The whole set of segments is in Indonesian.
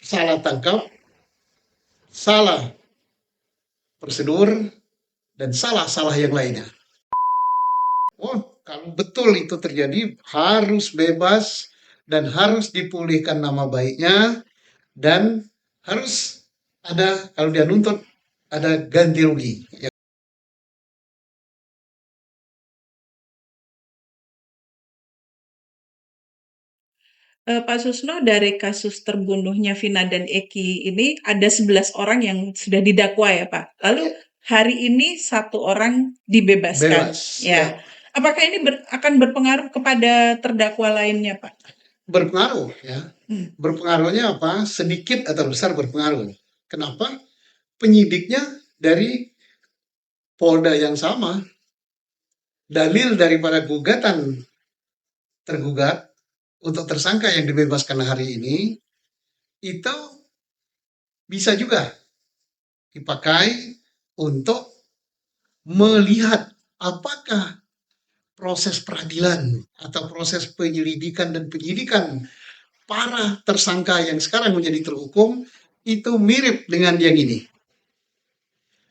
salah tangkap, salah prosedur, dan salah-salah yang lainnya. Oh, kalau betul itu terjadi, harus bebas dan harus dipulihkan nama baiknya, dan harus ada, kalau dia nuntut, ada ganti rugi. Ya. Pak Susno, dari kasus terbunuhnya Vina dan Eki ini ada 11 orang yang sudah didakwa ya Pak. Lalu hari ini satu orang dibebaskan. Bebas. Ya. Ya. Apakah ini akan berpengaruh kepada terdakwa lainnya Pak? Berpengaruh ya. Hmm. Berpengaruhnya apa? Sedikit atau besar berpengaruh. Kenapa? Penyidiknya dari Polda yang sama. Dalil daripada gugatan tergugat untuk tersangka yang dibebaskan hari ini itu bisa juga dipakai untuk melihat apakah proses peradilan atau proses penyelidikan dan penyidikan para tersangka yang sekarang menjadi terhukum itu mirip dengan yang ini.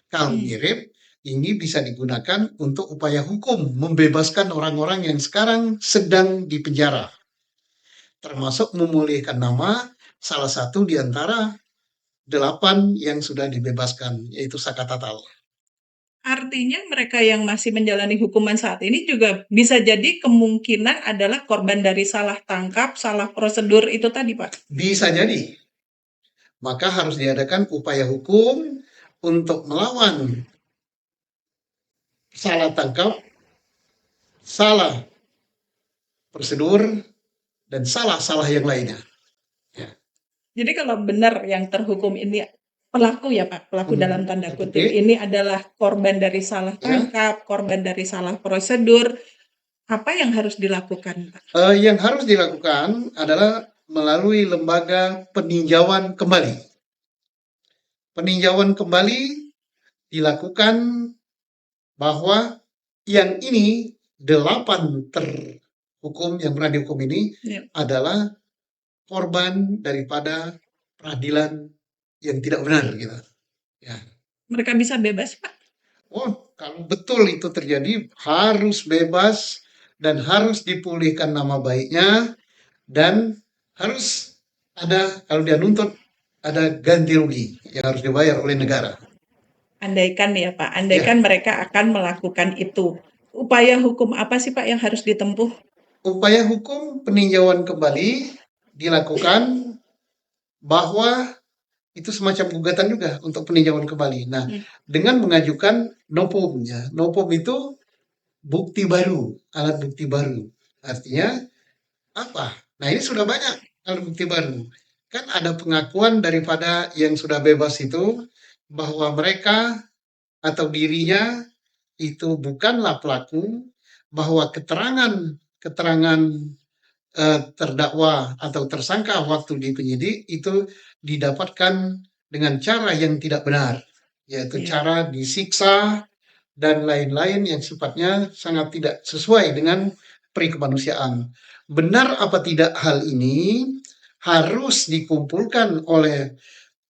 Kalau mirip, ini bisa digunakan untuk upaya hukum membebaskan orang-orang yang sekarang sedang dipenjara, termasuk memulihkan nama salah satu di antara 8 yang sudah dibebaskan, yaitu Saka Tatal. Artinya mereka yang masih menjalani hukuman saat ini juga bisa jadi kemungkinan adalah korban dari salah tangkap, salah prosedur itu tadi Pak? Bisa jadi. Maka harus diadakan upaya hukum untuk melawan salah tangkap, salah prosedur, dan salah-salah yang lainnya. Ya. Jadi kalau benar yang terhukum ini pelaku ya Pak, pelaku dalam tanda kutip ini adalah korban dari salah tangkap, korban dari salah prosedur, apa yang harus dilakukan Pak? Yang harus dilakukan adalah melalui lembaga peninjauan kembali. Peninjauan kembali dilakukan bahwa yang ini 8 terhukum yang pernah dihukum ini adalah korban daripada peradilan yang tidak benar gitu. Ya. Mereka bisa bebas Pak? Oh, kalau betul itu terjadi, harus bebas dan harus dipulihkan nama baiknya, dan harus ada, kalau dia nuntut, ada ganti rugi yang harus dibayar oleh negara. Andaikan ya Pak, andaikan mereka akan melakukan itu. Upaya hukum apa sih Pak yang harus ditempuh? Upaya hukum peninjauan kembali dilakukan, bahwa itu semacam gugatan juga untuk peninjauan kembali. Nah, dengan mengajukan nopom, ya. Nopom itu bukti baru, alat bukti baru. Artinya apa? Nah, ini sudah banyak alat bukti baru. Kan ada pengakuan daripada yang sudah bebas itu bahwa mereka atau dirinya itu bukanlah pelaku, bahwa keterangan terdakwa atau tersangka waktu di penyidik itu didapatkan dengan cara yang tidak benar, yaitu cara disiksa dan lain-lain yang sifatnya sangat tidak sesuai dengan peri kemanusiaan. Benar apa tidak hal ini harus dikumpulkan oleh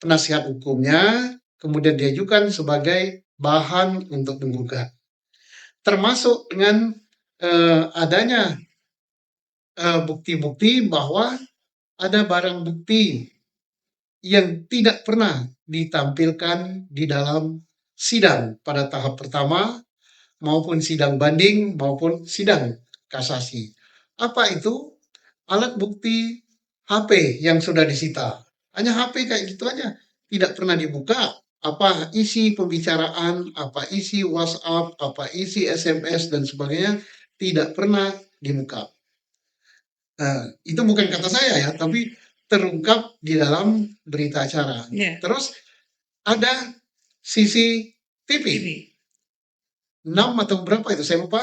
penasihat hukumnya, kemudian diajukan sebagai bahan untuk menggugat. Termasuk dengan adanya bukti-bukti bahwa ada barang bukti yang tidak pernah ditampilkan di dalam sidang pada tahap pertama, maupun sidang banding, maupun sidang kasasi. Apa itu? Alat bukti HP yang sudah disita. Hanya HP kayak gitu aja. Tidak pernah dibuka apa isi pembicaraan, apa isi WhatsApp, apa isi SMS, dan sebagainya. Tidak pernah dibuka. Nah, itu bukan kata saya ya, tapi terungkap di dalam berita acara. Terus ada CCTV. 6 atau berapa itu saya lupa,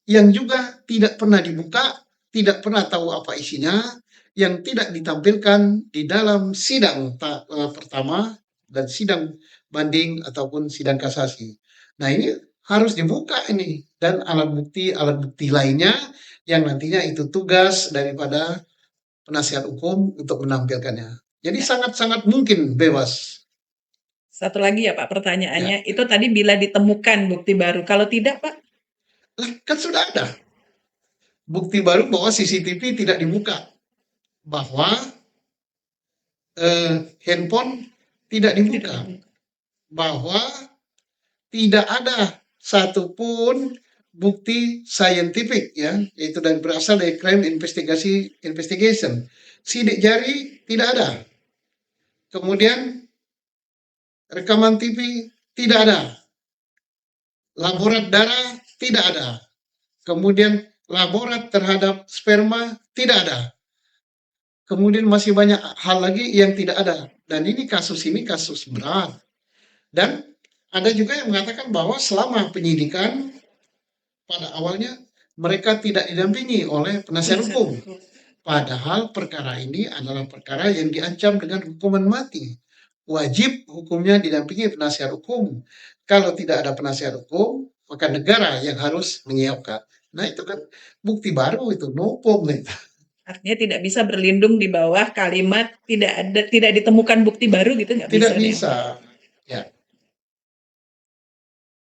yang juga tidak pernah dibuka, tidak pernah tahu apa isinya, yang tidak ditampilkan di dalam sidang pertama dan sidang banding ataupun sidang kasasi. Nah, ini harus dibuka ini, dan alat bukti lainnya yang nantinya itu tugas daripada penasihat hukum untuk menampilkannya. Jadi sangat-sangat mungkin bebas. Satu lagi ya Pak pertanyaannya, itu tadi bila ditemukan bukti baru, kalau tidak Pak? Lah, kan sudah ada bukti baru bahwa CCTV tidak dibuka, bahwa handphone tidak dibuka, bahwa tidak ada satupun bukti saintifik ya, yaitu berasal dari crime investigation. Sidik jari tidak ada. Kemudian rekaman TV tidak ada. Laborat darah tidak ada. Kemudian laborat terhadap sperma tidak ada. Kemudian masih banyak hal lagi yang tidak ada. Dan ini kasus berat. Dan ada juga yang mengatakan bahwa selama penyidikan pada awalnya mereka tidak didampingi oleh penasihat hukum. Padahal perkara ini adalah perkara yang diancam dengan hukuman mati. Wajib hukumnya didampingi penasihat hukum. Kalau tidak ada penasihat hukum, maka negara yang harus menyiapkan. Nah itu kan bukti baru itu, no problem. Artinya tidak bisa berlindung di bawah kalimat tidak ditemukan bukti baru gitu nggak bisa. Tidak bisa.